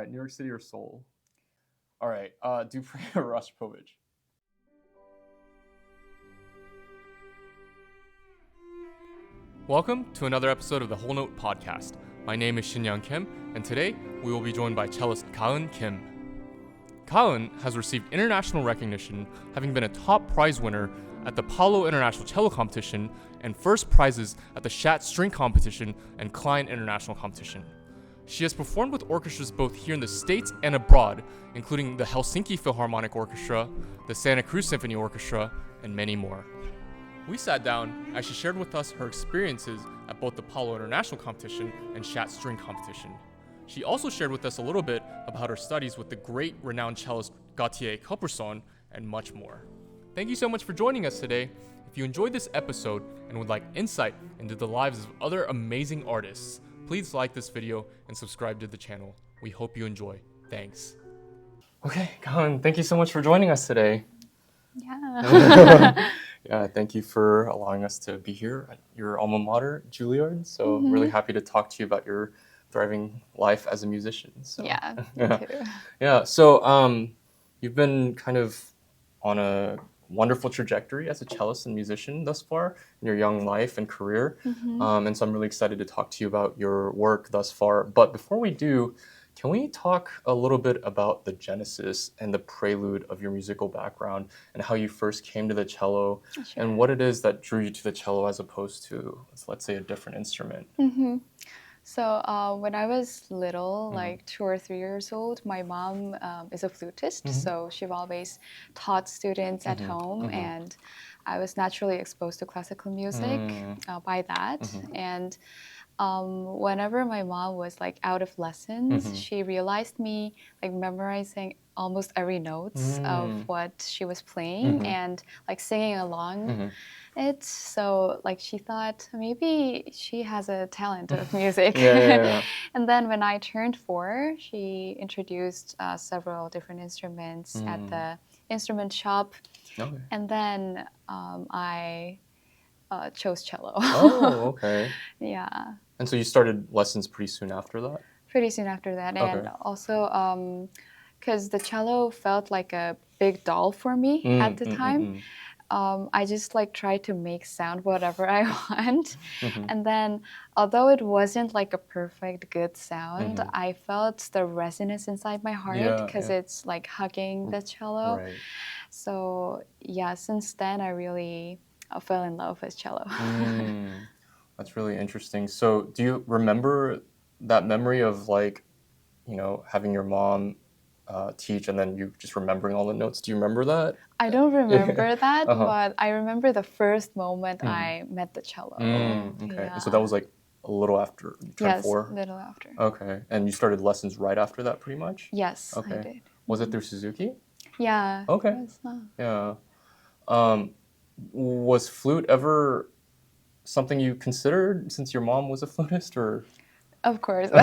right, New York City or Seoul? All right, Dupree or Rostropovich? Welcome to another episode of the Whole Note Podcast. My name is Gaeun Kim, and today we will be joined by cellist Gaeun Kim. Gaeun has received international recognition, having been a top prize winner at the Popper International Cello Competition and first prizes at the Schatz String Competition and Klein International Competition. She has performed with orchestras both here in the States and abroad, including the Helsinki Philharmonic Orchestra, the Santa Cruz Symphony Orchestra, and many more. We sat down as she shared with us her experiences at both the Popper International Competition and Schatz String Competition. She also shared with us a little bit about her studies with the great renowned cellist Gautier Capucon and much more. Thank you so much for joining us today. If you enjoyed this episode and would like insight into the lives of other amazing artists, please like this video and subscribe to the channel. We hope you enjoy. Thanks. Okay, Gaeun, thank you so much for joining us today. Yeah. Yeah, thank you for allowing us to be here at your alma mater, Juilliard. So really happy to talk to you about your thriving life as a musician. So. Yeah, me too. Yeah, so you've been kind of on a wonderful trajectory as a cellist and musician thus far in your young life and career. And so I'm really excited to talk to you about your work thus far. But before we do, can we talk a little bit about the genesis and the prelude of your musical background and how you first came to the cello and what it is that drew you to the cello as opposed to, let's say, a different instrument? So when I was little, like 2 or 3 years old, my mom is a flutist, so she always taught students at home, and I was naturally exposed to classical music by that. And whenever my mom was like out of lessons, she realized me like memorizing almost every notes of what she was playing and like singing along it. So like she thought maybe she has a talent of music. And then when I turned 4, she introduced several different instruments at the instrument shop. And then I chose cello. Oh, okay. Yeah. And so you started lessons pretty soon after that? Pretty soon after that. And also because the cello felt like a big doll for me at the time. I just like tried to make sound whatever I want. And then although it wasn't like a perfect good sound, I felt the resonance inside my heart because it's like hugging the cello. So yeah, since then I really fell in love with cello. That's really interesting. So do you remember that memory of like, you know, having your mom teach and then you just remembering all the notes? Do you remember that? I don't remember that, but I remember the first moment I met the cello. Okay. And so that was like a little after you turned 4? Yes, a little after. Okay. And you started lessons right after that pretty much? Yes, okay. I did. Was it through Suzuki? Yeah. Okay. Yeah. Was flute ever something you considered since your mom was a flutist, or? Of course. But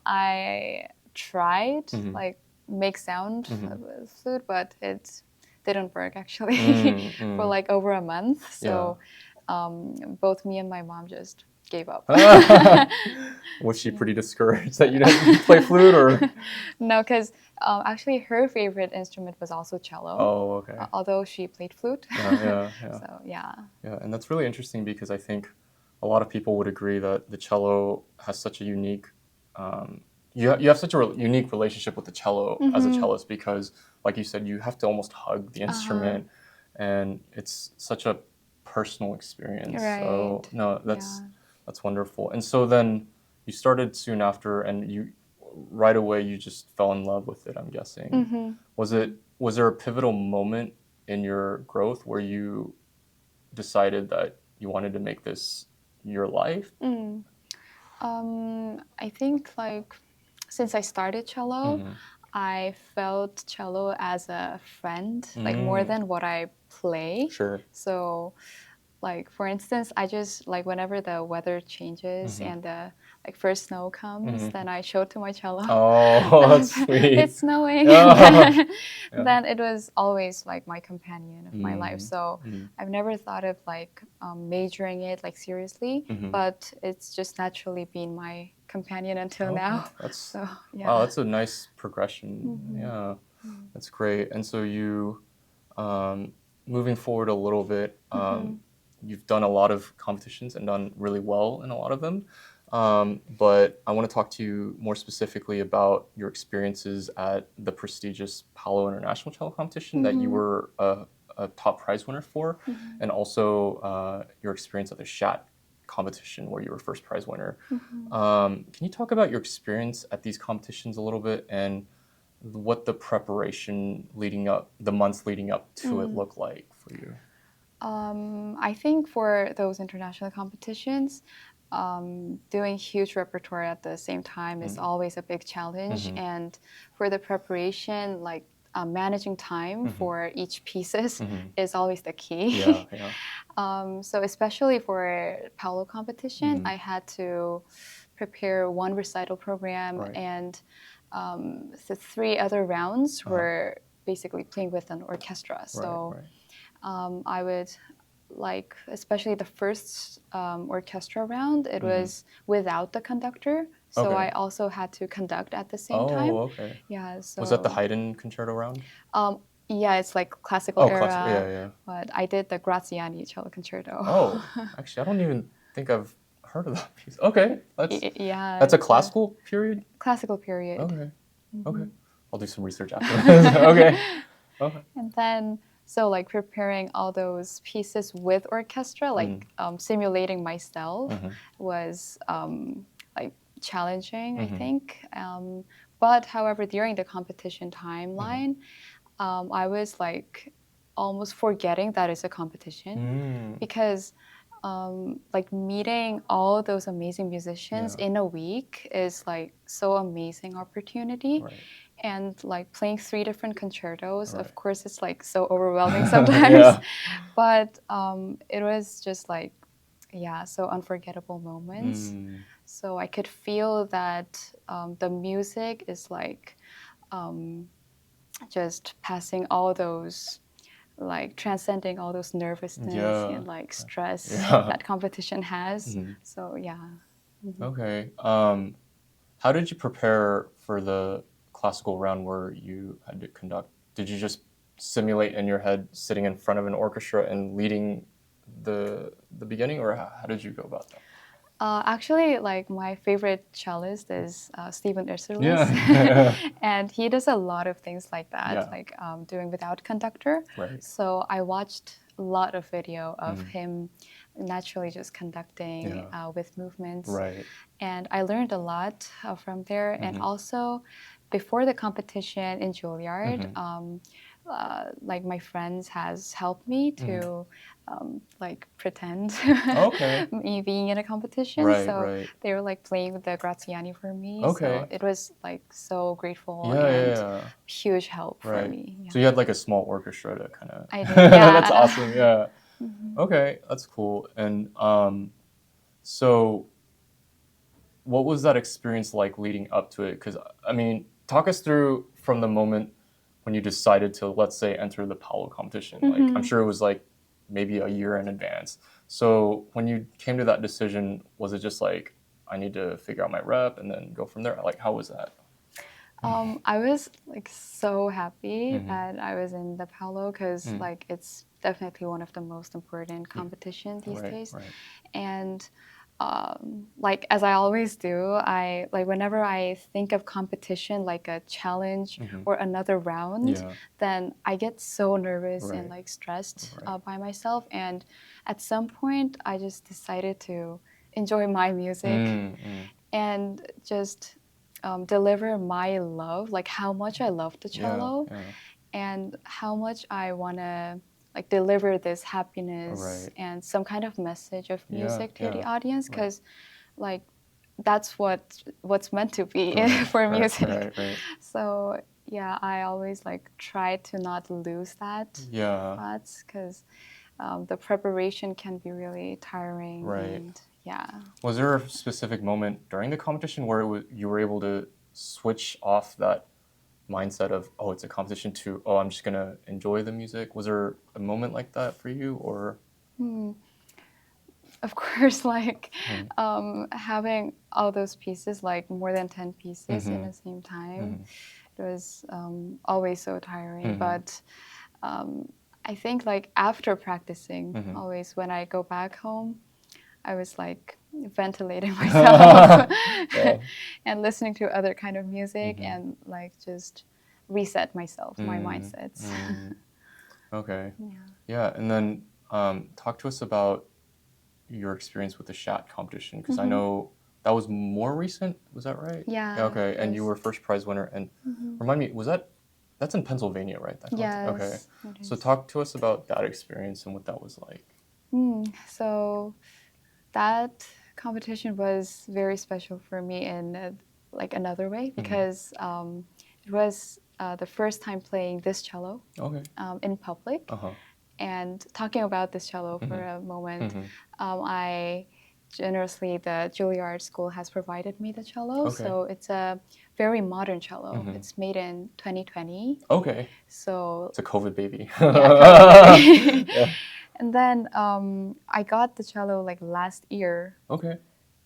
I tried like make sound with flute, but it didn't work actually for like over a month. So both me and my mom just gave up. Was she pretty discouraged that you didn't play flute, or? No, because actually her favorite instrument was also cello. Oh, okay. Although she played flute. So yeah. Yeah, and that's really interesting because I think a lot of people would agree that the cello has such a unique, you have such a unique relationship with the cello as a cellist because, like you said, you have to almost hug the instrument, and it's such a personal experience. So no, that's wonderful. And so then you started soon after, and you right away you just fell in love with it, I'm guessing. Was there a pivotal moment in your growth where you decided that you wanted to make this your life? I think like since I started cello, I felt cello as a friend, like more than what I play. So like for instance, I just like whenever the weather changes and the like first snow comes, then I show to my cello. Oh, that's sweet. It's snowing. Then it was always like my companion of my life. So I've never thought of like majoring it like seriously, but it's just naturally been my companion until Okay. now. That's So yeah. wow. That's a nice progression. Yeah, that's great. And so you, moving forward a little bit, you've done a lot of competitions and done really well in a lot of them. But I want to talk to you more specifically about your experiences at the prestigious Palo International Cello Competition that you were a top prize winner for, and also your experience at the SHAT competition where you were first prize winner. Can you talk about your experience at these competitions a little bit and what the preparation leading up, the months leading up to it look like for you? I think for those international competitions, doing huge repertoire at the same time is always a big challenge. And for the preparation, like managing time for each pieces is always the key. Yeah, yeah. So especially for Paolo competition, I had to prepare one recital program, Right. and the three other rounds were basically playing with an orchestra. So Right. I would like, especially the first orchestra round, it was without the conductor. So Okay. I also had to conduct at the same time. Oh, okay. Yeah. So Was that the Haydn concerto round? yeah, it's like classical Oh, era. classical. Yeah, yeah. But I did the Graziani cello concerto. Oh, actually, I don't even think I've heard of that piece. Okay, Yeah. that's a it's classical period. classical period. Okay, okay. I'll do some research after this. Okay, okay. And then, so like preparing all those pieces with orchestra, like simulating myself was like challenging, I think. But however, during the competition timeline, I was like almost forgetting that it's a competition because like meeting all those amazing musicians in a week is like so amazing opportunity. Right. And like playing three different concertos, Right. of course, it's like so overwhelming sometimes. Yeah. But it was just like, yeah, so unforgettable moments. So I could feel that the music is like just passing all those, like transcending all those nervousness and like stress that competition has. So yeah. Okay. How did you prepare for the classical round where you had to conduct? Did you just simulate in your head sitting in front of an orchestra and leading the beginning, or how did you go about that? Actually, like my favorite cellist is Stephen Isserlis. Yeah. And he does a lot of things like that, Yeah. like doing without conductor. Right. So I watched a lot of video of him naturally just conducting with movements. Right. And I learned a lot from there. And also, before the competition in Juilliard, like my friends has helped me to like pretend Okay. me being in a competition. Right, So right. they were like playing with the Graziani for me. Okay. So it was like so grateful Yeah, and yeah. huge help for Right. me. Yeah. So you had like a small orchestra to kind of. I did, yeah. That's awesome. Yeah. Okay, that's cool. And so what was that experience like leading up to it? Because I mean, talk us through from the moment when you decided to, let's say, enter the Paolo competition. Like, I'm sure it was like maybe a year in advance. So when you came to that decision, was it just like, I need to figure out my rep and then go from there? Like, how was that? I was like so happy that I was in the Paolo because like it's definitely one of the most important competitions these days. Right. And like as I always do, I like whenever I think of competition like a challenge or another round, then I get so nervous and like stressed by myself. And at some point, I just decided to enjoy my music and just deliver my love, like how much I love the cello and how much I want to like deliver this happiness and some kind of message of music to the audience because like that's what's meant to be for music. So yeah, I always like try to not lose that thoughts because the preparation can be really tiring. And yeah. Was there a specific moment during the competition where you were able to switch off that mindset of, oh, it's a competition to, oh, I'm just going to enjoy the music? Was there a moment like that for you or? of course, like having all those pieces, like more than 10 pieces in the same time, it was always so tiring. But I think like after practicing, always when I go back home, I was like ventilating myself and listening to other kind of music and like just reset myself, my mindsets. Okay. Yeah. Yeah, and then talk to us about your experience with the SHAT competition, because I know that was more recent. Was that right? Yeah. Okay, and you were first prize winner. And remind me, that's in Pennsylvania, right? That competition? Okay. Yes. it So is. talk to us about that experience and what that was like. So that competition was very special for me in like another way because it was the first time playing this cello Okay. in public. Uh-huh. And talking about this cello for a moment, I generously, the Juilliard School has provided me the cello. Okay. So it's a very modern cello. It's made in 2020. Okay. So It's a COVID baby. yeah, COVID. And then I got the cello like last year. Okay.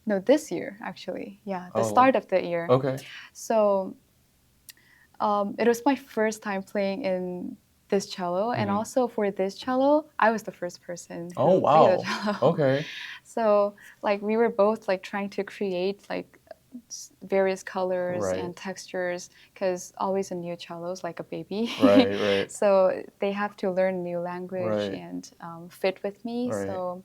No, this year actually. Yeah, the start of the year. Okay. So it was my first time playing in this cello, and also for this cello, I was the first person who played the cello. Okay. So like we were both like trying to create like various colors and textures because always a new cello is like a baby. Right. So they have to learn new language and fit with me. So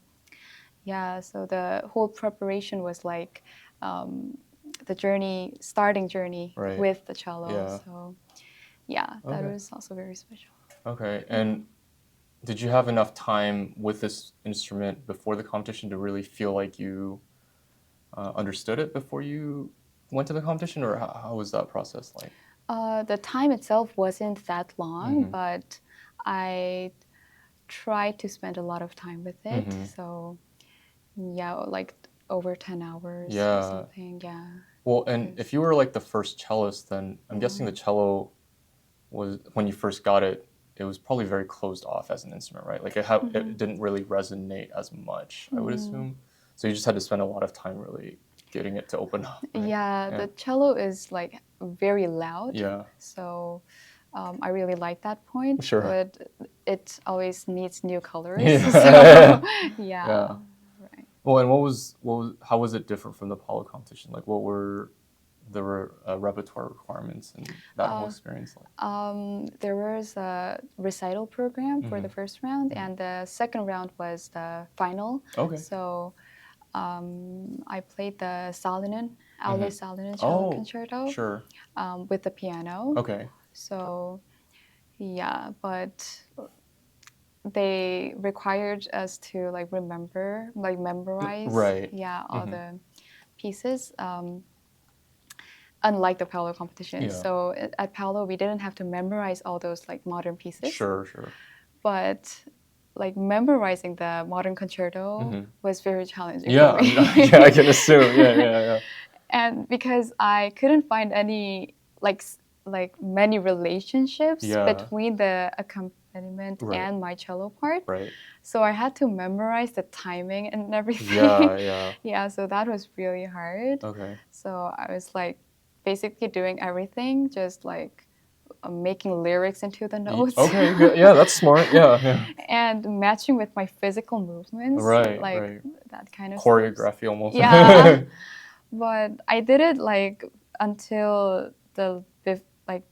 yeah, so the whole preparation was like the starting journey with the cello. Yeah. So yeah, that was also very special. Okay, and did you have enough time with this instrument before the competition to really feel like you understood it before you went to the competition, or how was that process like? The time itself wasn't that long, but I tried to spend a lot of time with it. So yeah, like over 10 hours or something. Yeah. Well, and if you were like the first cellist, then I'm guessing the cello was, when you first got it, it was probably very closed off as an instrument, right? Like it didn't really resonate as much, I would assume. So you just had to spend a lot of time really getting it to open up. Right? Yeah, the cello is like very loud. Yeah. So I really like that point. Sure. But it always needs new colors. Yeah. So Yeah. Right. Well, and how was it different from the Apollo competition? Like, what were the repertoire requirements and that whole experience like? There was a recital program for the first round, and the second round was the final. Okay. So I played the Louis Salinen cello concerto Sure. with the piano. Okay. So yeah, but they required us to like memorize, all the pieces. Unlike the Paolo competition. So at Paolo, we didn't have to memorize all those like modern pieces. Sure. But like memorizing the modern concerto was very challenging Yeah, for me. yeah, I can assume. Yeah. And because I couldn't find any like many relationships between the accompaniment and my cello part. Right. So I had to memorize the timing and everything. Yeah. Yeah, so that was really hard. Okay. So I was like basically doing everything, just like making lyrics into the notes. Okay, good. Yeah, that's smart. Yeah. And matching with my physical movements. Right. That kind of choreography steps. almost. Yeah. But I did it like until the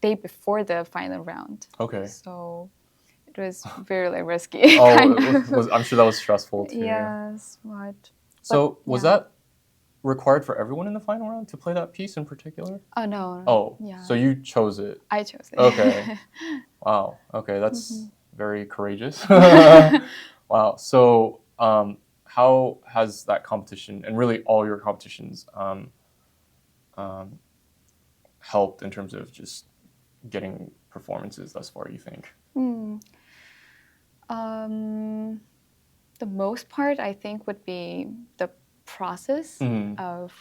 day before the final round. Okay. So it was very risky. I'm sure that was stressful too. Yes, but was that required for everyone in the final round to play that piece in particular? Oh no. Oh, yeah. So you chose it. I chose it. Okay. Wow. Okay, that's very courageous. Wow. So how has that competition, and really all your competitions, helped in terms of just getting performances thus far, you think? The most part, I think, would be the process of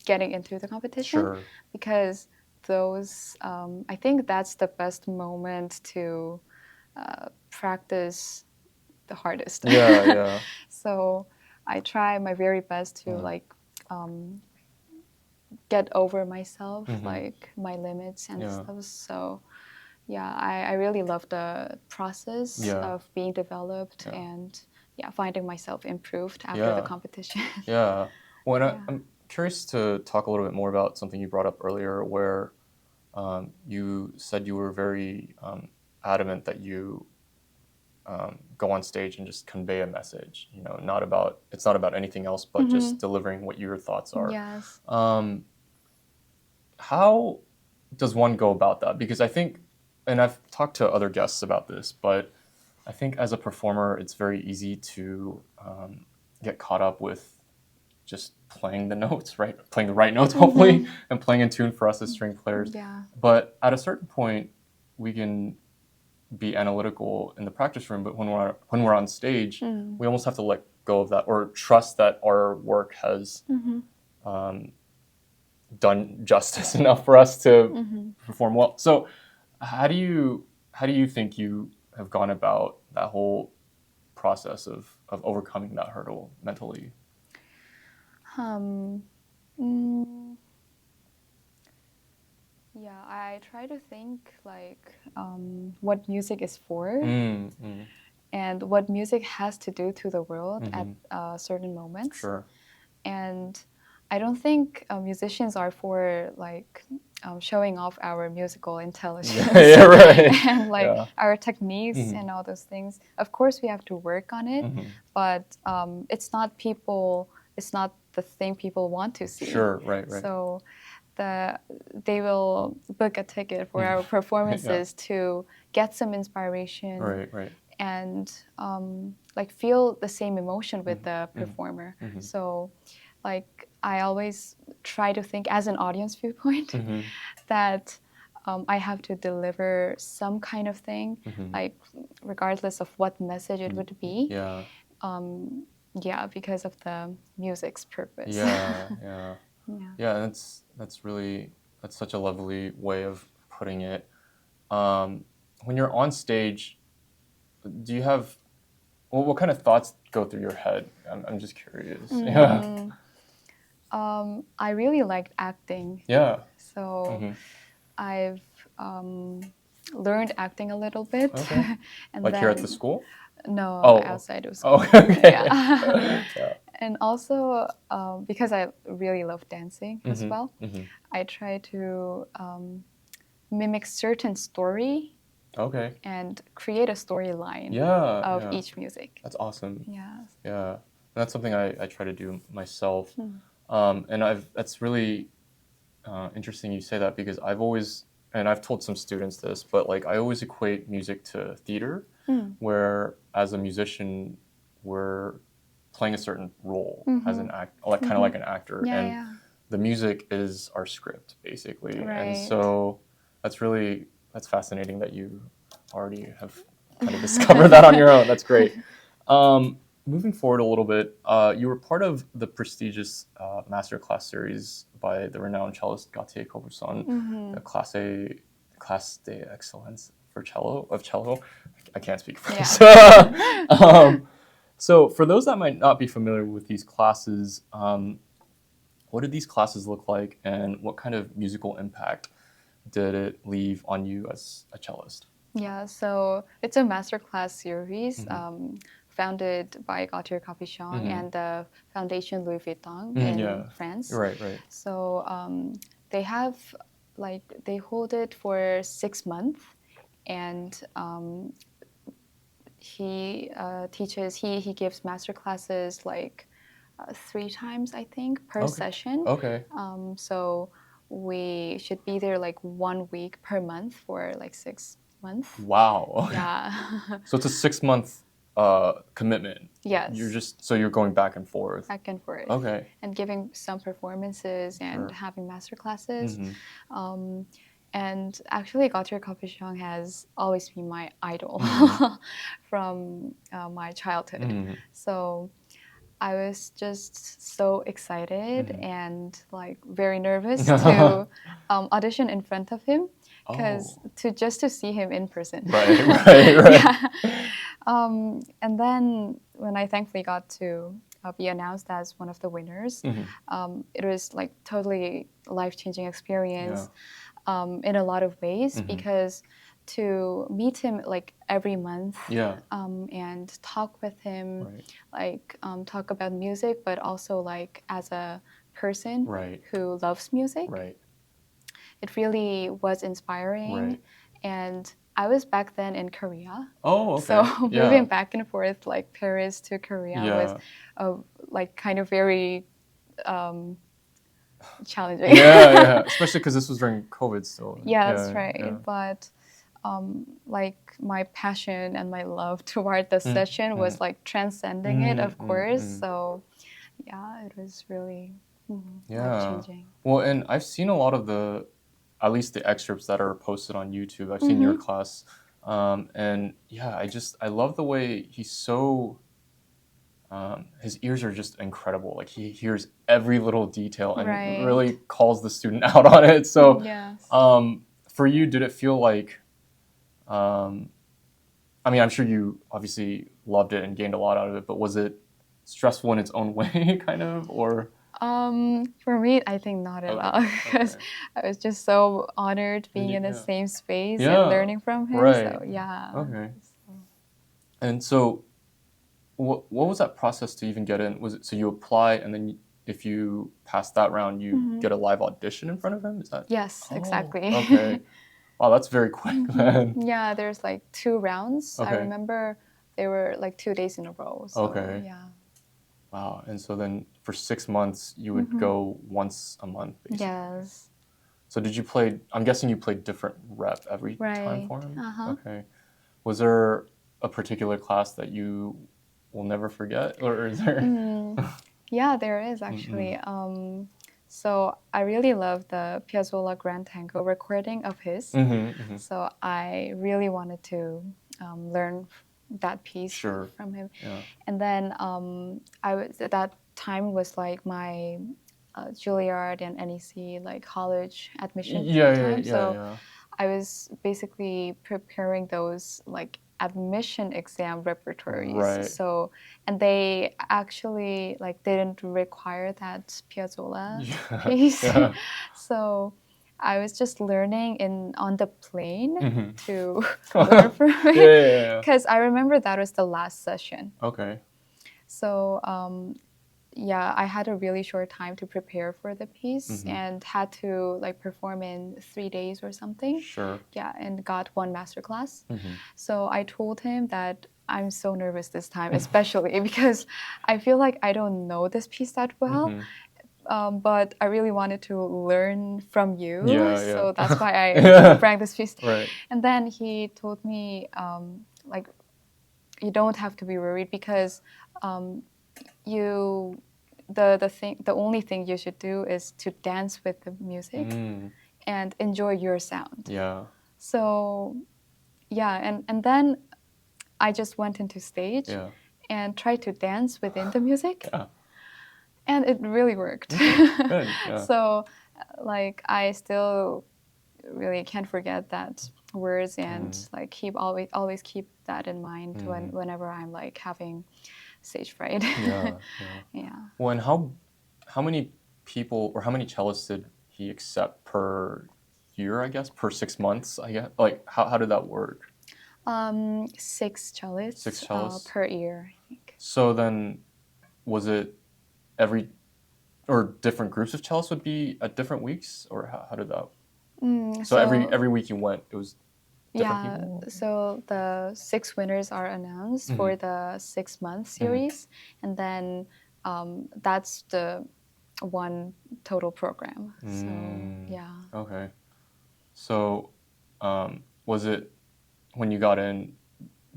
getting into the competition. Sure. Because those, I think that's the best moment to practice the hardest. Yeah. So I try my very best to like get over myself, like my limits and stuff. So yeah, I really love the process of being developed and finding myself improved after the competition. Yeah. Well, and I'm curious to talk a little bit more about something you brought up earlier, where you said you were very adamant that you go on stage and just convey a message. You know, it's not about anything else, but just delivering what your thoughts are. Yes. How does one go about that? Because I think, and I've talked to other guests about this, but I think as a performer, it's very easy to get caught up with just playing the notes, right? Playing the right notes, hopefully, and playing in tune for us as string players. Yeah. But at a certain point, we can be analytical in the practice room, but when we're on stage, we almost have to let go of that or trust that our work has done justice enough for us to perform well. So how do you think you have gone about that whole process of overcoming that hurdle mentally? Yeah, I try to think like what music is for and what music has to do to the world at certain moments. Sure. And I don't think musicians are for like showing off our musical intelligence right. and like our techniques and all those things. Of course, we have to work on it, but it's not the thing people want to see. Sure, right. So they will book a ticket for our performances to get some inspiration, right. and like feel the same emotion with the performer. So like I always try to think as an audience viewpoint that I have to deliver some kind of thing, like regardless of what message it would be. Because of the music's purpose. That's such a lovely way of putting it. When you're on stage, do you have what kind of thoughts go through your head? I'm just curious. I really liked acting. So I've learned acting a little bit. Okay. And like then, here at the school? No, Oh. outside of school. Oh, okay. And also because I really love dancing as well, I try to mimic certain story and create a storyline of each music. That's awesome. Yeah. That's something I try to do myself. And that's really interesting you say that, because I've told some students this, but like I always equate music to theater, where as a musician we're playing a certain role as an kind of like an actor, the music is our script basically. Right. And so that's fascinating that you already have kind of discovered that on your own. That's great. Moving forward a little bit, you were part of the prestigious masterclass series by the renowned cellist Gautier Capucon, the Classe d'Excellence for cello. I can't speak French. So for those that might not be familiar with these classes, what did these classes look like, and what kind of musical impact did it leave on you as a cellist? Yeah, so it's a masterclass series founded by Gautier Capucon and the Foundation Louis Vuitton in France. Right. So they hold it for 6 months, and he gives master classes like 3 times, I think, per session. Okay. So we should be there like 1 week per month for like 6 months. Wow. Yeah. So it's a 6-month commitment. Yes. You're going back and forth. Back and forth. Okay. And giving some performances and having master classes. And actually, Gautier Capucon has always been my idol from my childhood. So I was just so excited and like very nervous to audition in front of him, because to see him in person. Right. And then when I thankfully got to be announced as one of the winners. It was like totally life-changing experience in a lot of ways because to meet him like every month and talk with him, like talk about music, but also like as a person who loves music. It really was inspiring. And I was back then in Korea. Oh, okay. So moving back and forth like Paris to Korea was like kind of very challenging. Especially because this was during COVID still. Yeah, that's right. But like my passion and my love toward the session was like transcending it, of course. So yeah, it was really life-changing. Well, and I've seen a lot of at least the excerpts that are posted on YouTube. I've seen your class. And yeah, I love the way he's so, his ears are just incredible. Like he hears every little detail and really calls the student out on it. So for you, did it feel like, I mean, I'm sure you obviously loved it and gained a lot out of it, but was it stressful in its own way, kind of, or? For me, I think not at all, because I was just so honored being in the same space and learning from him. So yeah. Okay. And so, what was that process to even get in? Was it so you apply and then if you pass that round, you get a live audition in front of him? Is that? Yes, exactly. Okay. Wow, that's very quick then. Yeah, there's like 2 rounds. I remember they were like 2 days in a row. So, yeah. Wow. And so then for 6 months, you would go once a month, basically. Yes. So did you play, I'm guessing you played different rep every time for him? Okay. Was there a particular class that you will never forget? Or is there? Yeah, there is actually. So I really love the Piazzolla Grand Tango recording of his. So I really wanted to learn that piece from him. And then at that time was like my Juilliard and NEC like college admission time. So I was basically preparing those like admission exam repertories. So, and they actually like didn't require that Piazzolla piece. So I was just learning on the plane to learn from it. Because I remember that was the last session. So yeah, I had a really short time to prepare for the piece and had to like perform in 3 days or something. Yeah, and got 1 master class. So I told him that I'm so nervous this time, especially because I feel like I don't know this piece that well. But I really wanted to learn from you. So that's why I brought this piece. And then he told me, like, you don't have to be worried because the only thing you should do is to dance with the music and enjoy your sound. So yeah, and then I just went into stage and tried to dance within the music. And it really worked. So like I still really can't forget that words and like always keep that in mind whenever I'm like having stage fright. Well, and how many people or how many cellists did he accept per year, I guess, per 6 months, I guess? Like how did that work? 6 cellists, 6 cellists? Per year, I think. So then was it different groups of cellists would be at different weeks, or how did that? So every week you went, it was different people? So the 6 winners are announced for the 6-month series, and then that's the 1 total program. So yeah. Okay. So was it when you got in?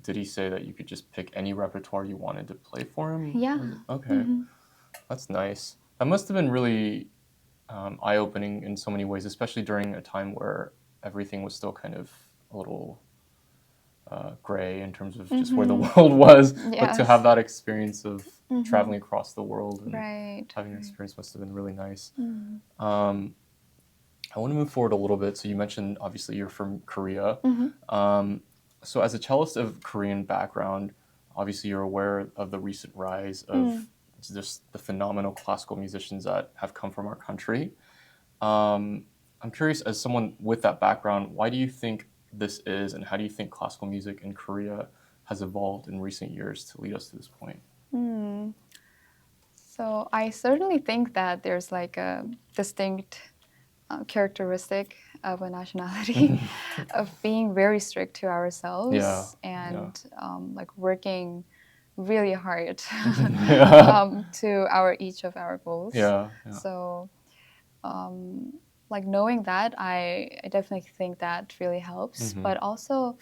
Did he say that you could just pick any repertoire you wanted to play for him? Yeah. Okay. That's nice. That must have been really eye-opening in so many ways, especially during a time where everything was still kind of a little gray in terms of just where the world was. But to have that experience of traveling across the world and having an experience must have been really nice. I want to move forward a little bit. So you mentioned, obviously, you're from Korea. So as a cellist of Korean background, obviously you're aware of the recent rise of just the phenomenal classical musicians that have come from our country. I'm curious, as someone with that background, why do you think this is, and how do you think classical music in Korea has evolved in recent years to lead us to this point? So I certainly think that there's like a distinct characteristic of a nationality of being very strict to ourselves and like working really hard to each of our goals. So like knowing that, I definitely think that really helps. But also,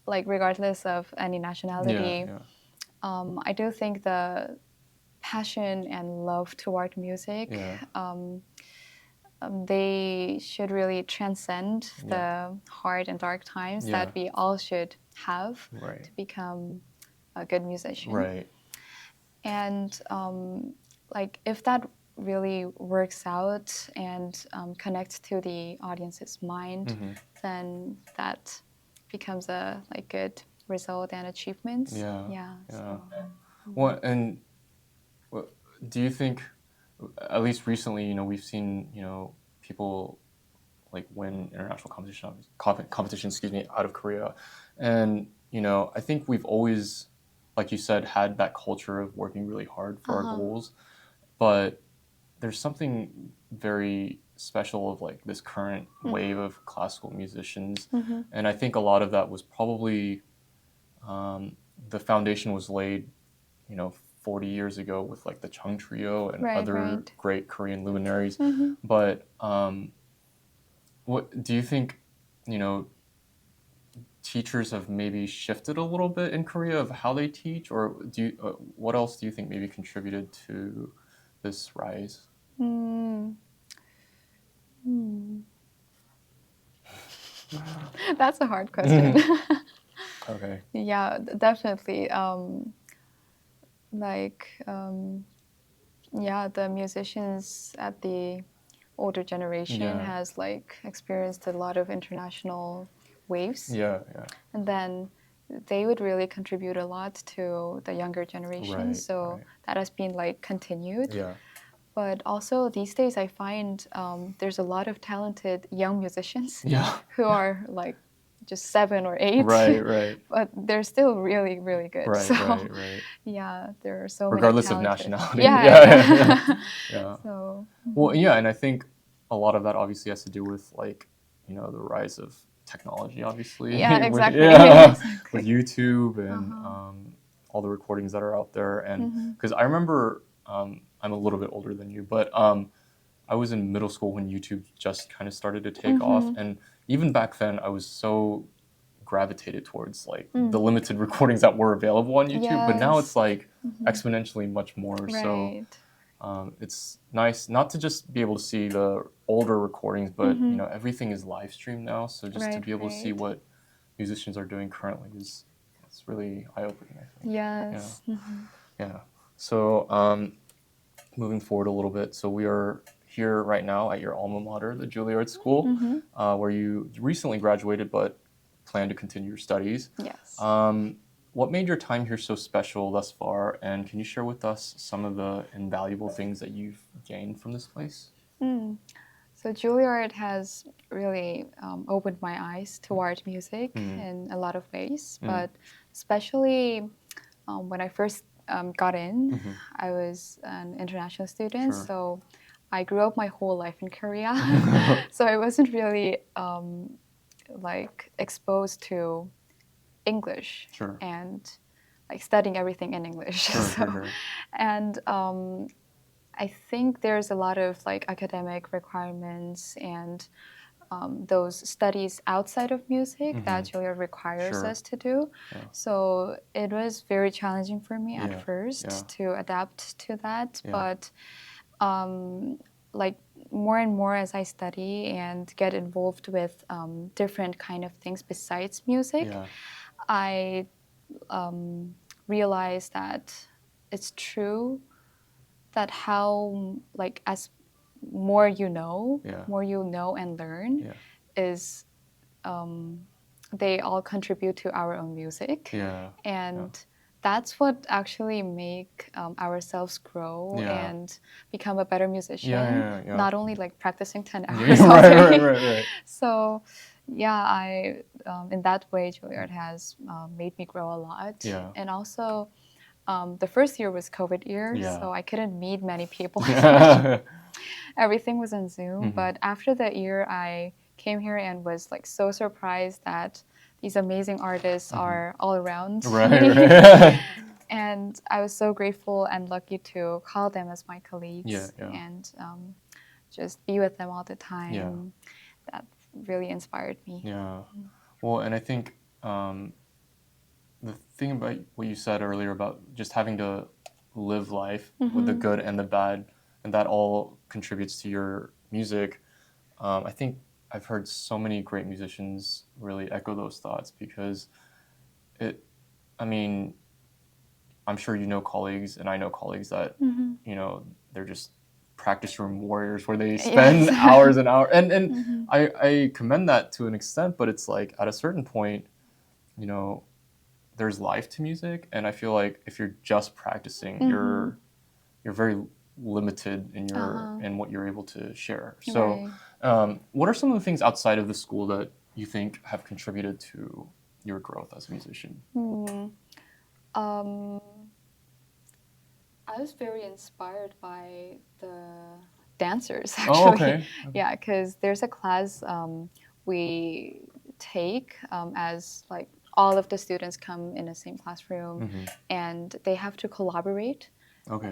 like regardless of any nationality, I do think the passion and love toward music, they should really transcend the hard and dark times that we all should have to become a good musician. And like if that really works out and connects to the audience's mind, then that becomes a like good result and achievement. So. Well, and do you think, at least recently, we've seen, people like win international competition, out of Korea, and I think we've always, like you said, had that culture of working really hard for our goals, but there's something very special of like this current wave of classical musicians, and I think a lot of that was probably the foundation was laid, 40 years ago with like the Chung Trio and other great Korean luminaries. But what do you think, teachers have maybe shifted a little bit in Korea of how they teach, or what else do you think maybe contributed to this rise? That's a hard question. Okay. Yeah, definitely. The musicians at the older generation has like experienced a lot of international waves. And then they would really contribute a lot to the younger generation. That has been like continued. But also these days I find there's a lot of talented young musicians who are like just 7 or 8, but they're still really, really good. Yeah, there are so regardless many of nationality. So, well, and I think a lot of that obviously has to do with like the rise of technology, obviously. With YouTube and all the recordings that are out there, and because I remember I'm a little bit older than you, but I was in middle school when YouTube just kind of started to take off, and even back then I was so gravitated towards like the limited recordings that were available on YouTube, but now it's like exponentially much more. So it's nice not to just be able to see the older recordings, but everything is live streamed now, so just to be able to see what musicians are doing currently it's really eye-opening, I think. So moving forward a little bit, so we are here right now at your alma mater, the Juilliard School, where you recently graduated but plan to continue your studies. What made your time here so special thus far, and can you share with us some of the invaluable things that you've gained from this place? So Juilliard has really opened my eyes toward music in a lot of ways, but especially when I first got in, I was an international student, so I grew up my whole life in Korea, so I wasn't really like exposed to English and like studying everything in English. And I think there's a lot of like academic requirements and those studies outside of music that Juilliard requires us to do. So it was very challenging for me at first to adapt to that, but like more and more as I study and get involved with different kind of things besides music, I realize that it's true that how like as more you know and learn is they all contribute to our own music, and that's what actually make ourselves grow Yeah. and become a better musician. Yeah. Not only like practicing 10 Yeah, hours all day. right. So yeah, I in that way, Juilliard has made me grow a lot. Yeah. And also, the first year was COVID year, Yeah. so I couldn't meet many people. Yeah. Everything was on Zoom. Mhm. But after that year, I came here and was like so surprised that these amazing artists are all around me. Right. And I was so grateful and lucky to call them as my colleagues Yeah. and just be with them all the time. Yeah. That really inspired me. Yeah. Well, and I think the thing about what you said earlier about just having to live life with the good and the bad, and that all contributes to your music. I think I've heard so many great musicians really echo those thoughts because I mean, I'm sure you know colleagues, and I know colleagues that, you know, they're just practice room warriors where they spend Yes. hours and hours. And I commend that to an extent, but it's like at a certain point, you know, there's life to music, and I feel like if you're just practicing, you're very limited in your in what you're able to share. So, what are some of the things outside of the school that you think have contributed to your growth as a musician? I was very inspired by the dancers, Oh, actually. okay. Yeah, because there's a class we take as like all of the students come in the same classroom and they have to collaborate Okay.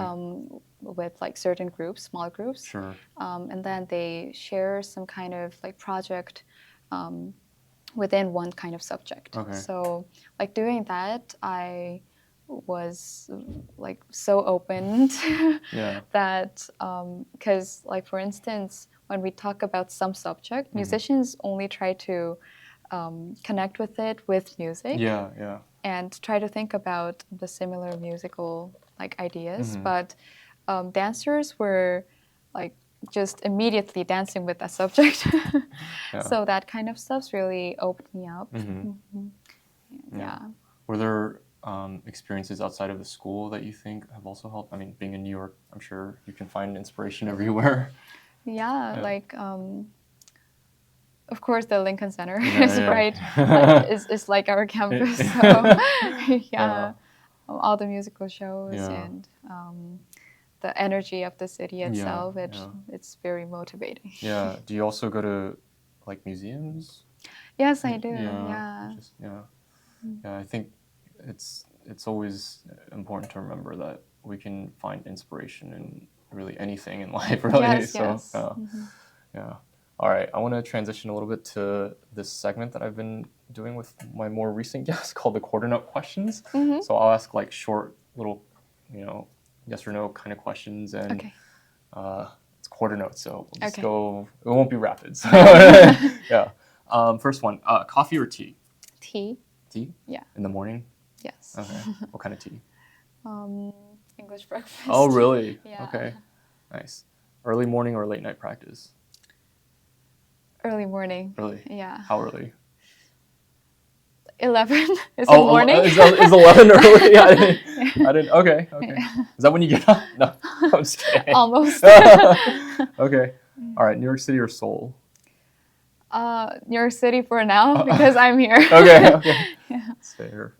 with like certain groups, small groups. Sure. And then they share some kind of like project within one kind of subject. Okay. So like doing that, I was like so opened Yeah. that because like for instance when we talk about some subject, musicians only try to connect with it with music Yeah. and try to think about the similar musical like ideas, but dancers were like just immediately dancing with that subject. Yeah. So that kind of stuff's really opened me up. Yeah. Were there experiences outside of the school that you think have also helped? I mean, being in New York, I'm sure you can find inspiration everywhere. Yeah, Yeah. like of course the Lincoln Center Yeah, is yeah. right, is like our campus. So yeah, all the musical shows Yeah. and the energy of the city itself, Yeah. it's very motivating. Yeah. Do you also go to like museums? Yes, I do. Yeah. Yeah. Yeah. I think it's always important to remember that we can find inspiration in really anything in life, really. Yes, So, yes. yeah. All right. I want to transition a little bit to this segment that I've been doing with my more recent guests called the quarter note questions. So I'll ask like short little, you know, yes or no kind of questions, and Okay. it's quarter notes, so we'll just Okay. go. It won't be rapid. So yeah. First one, coffee or tea? Tea. Tea? Yeah. In the morning? Yes. Okay. What kind of tea? English breakfast. Oh, really? Yeah. Okay. Nice. Early morning or late night practice? Early morning. Really? Yeah. How early? 11 is it Oh, morning? is 11 early? I didn't. Okay. Is that when you get up? No, I'm just kidding. Almost. Okay. All right. New York City or Seoul? New York City for now because I'm here. Okay. Yeah. That's fair.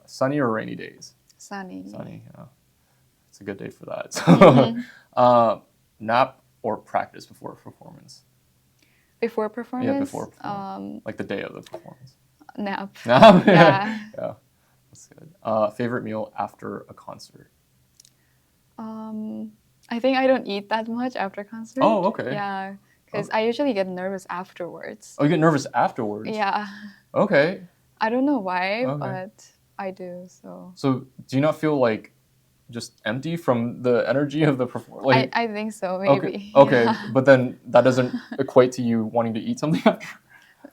Sunny or rainy days? Sunny. Sunny. Yeah. It's a good day for that. So, nap or practice before a performance? Before performance? Yeah, before performance. Like the day of the performance. Nap. Nap? Yeah. Yeah. That's good. Favorite meal after a concert? I think I don't eat that much after concert. Oh, okay. Yeah, because I usually get nervous afterwards. Oh, you get nervous afterwards? Yeah. Okay. I don't know why, Okay. but I do, so. So do you not feel like just empty from the energy of the performance? Like, I think so, maybe. Okay. Yeah. But then that doesn't equate to you wanting to eat something after?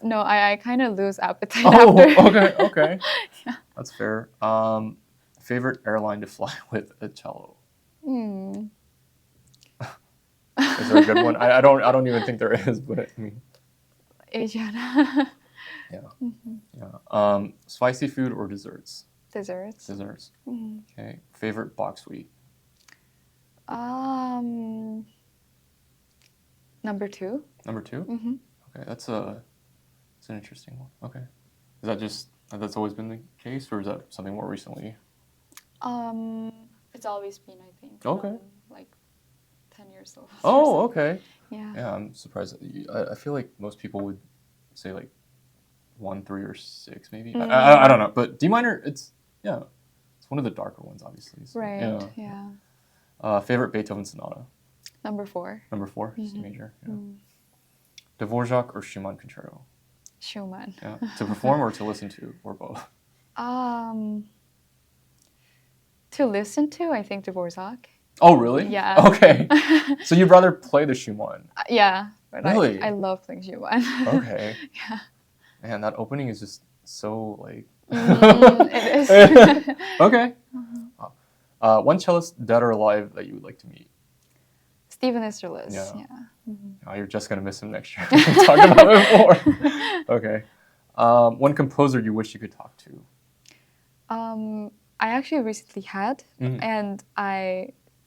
No, I kind of lose appetite Oh, after. okay. Yeah. That's fair. Favorite airline to fly with a cello? Is there a good one? I don't even think there is, but I mean. Asian. Yeah. Spicy food or desserts? Desserts. Desserts. Mm. Okay. Favorite box sweet? Number 2. Number 2? Mm-hmm. Okay, that's an interesting one. Okay. Is that just, that's always been the case, or is that something more recently? It's always been, I think. Okay. Like 10 years old. Oh, okay. Yeah. Yeah, I'm surprised. I feel like most people would say like 1, 3, or 6, maybe. I don't know, but D minor, it's one of the darker ones, obviously. So, Right. Yeah. Favorite Beethoven sonata? Number 4. Number 4, C Mm-hmm. major. Yeah. Dvorak or Schumann concerto? Schumann. Yeah. To perform or to listen to, or both? To listen to, I think Dvorak. Oh, really? Yeah. Okay. So you'd rather play the Schumann? Yeah. But Really? I love playing Schumann. Okay. Yeah. Man, that opening is just so like. It is. Okay. One cellist, dead or alive, that you would like to meet? Stephen Easterlis. Yeah. Yeah. Mm-hmm. Oh, you're just gonna miss him next year. We talked about it before. Okay. One composer you wish you could talk to? I actually recently had, and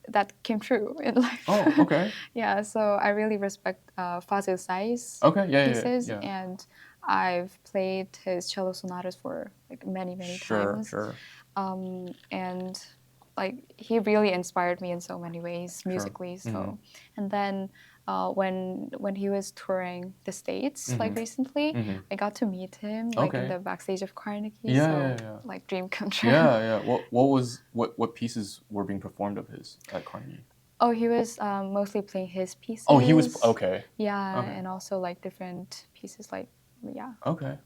that came true in life. Oh, okay. Yeah, so I really respect Fazil Say's Okay, pieces, yeah. and I've played his cello sonatas for like many times. Sure. And like he really inspired me in so many ways musically. So, and then when he was touring the States like recently, I got to meet him like in the backstage of Carnegie. Yeah. Like dream come true. Yeah. What pieces were being performed of his at Carnegie? Oh, he was mostly playing his pieces. Oh, he was okay. Yeah, and also like different pieces like Okay.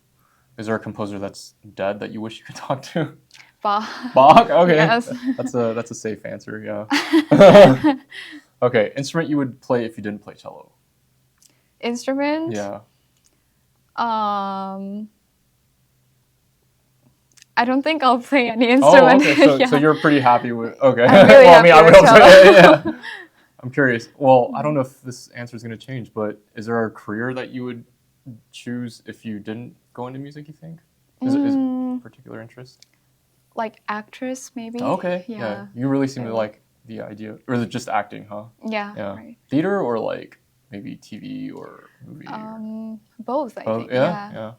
Is there a composer that's dead that you wish you could talk to? Bach. Bach? Okay. Yes. That's a safe answer, yeah. Okay, instrument you would play if you didn't play cello? Instrument? Yeah. I don't think I'll play any instrument. Oh, okay. So you're pretty happy with, okay. I'm really happy I would with hope so. cello. Yeah. I'm curious. Well, I don't know if this answer is going to change, but is there a career that you would choose if you didn't go into music, you think? Is particular interest? Like actress, maybe. Okay. Yeah. You really seem to like the idea, or is it just acting, huh? Yeah. Right. Theater or like maybe TV or movie? Both, I think. Yeah.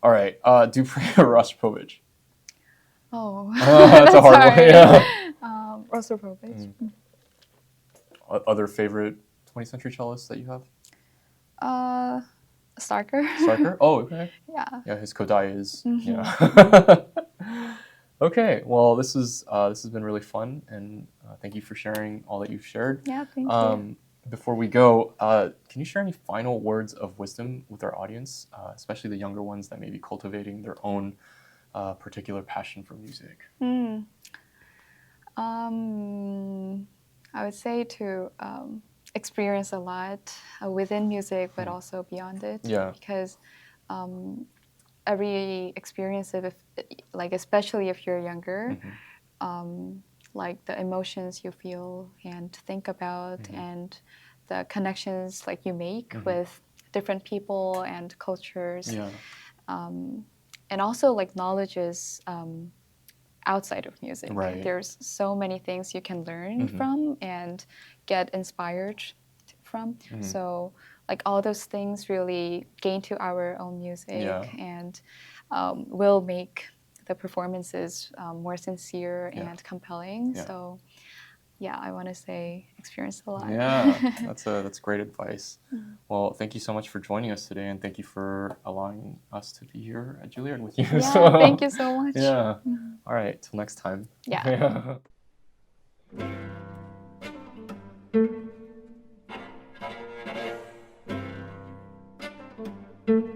All right. Dupri or Rostropovich? Oh. That's a hard one. Yeah. Rostropovich. Other favorite 20th century cellists that you have? Starker. Starker? Oh, okay. Yeah. Yeah, his Kodai is. Yeah. Okay. Well, this has been really fun, and thank you for sharing all that you've shared. Yeah, thank you. Before we go, can you share any final words of wisdom with our audience, especially the younger ones that may be cultivating their own particular passion for music? I would say to experience a lot within music, but also beyond it. Yeah. Because every experience, like especially if you're younger, like the emotions you feel and think about, and the connections like you make with different people and cultures, and also like knowledges outside of music. Right. There's so many things you can learn from and get inspired from. So like all those things really gain to our own music and will make the performances more sincere and compelling. So yeah, I want to say experience a lot. Yeah, that's great advice. Well, thank you so much for joining us today, and thank you for allowing us to be here at Juilliard with you. Yeah, thank you so much. Yeah. All right, till next time. Yeah. Yeah.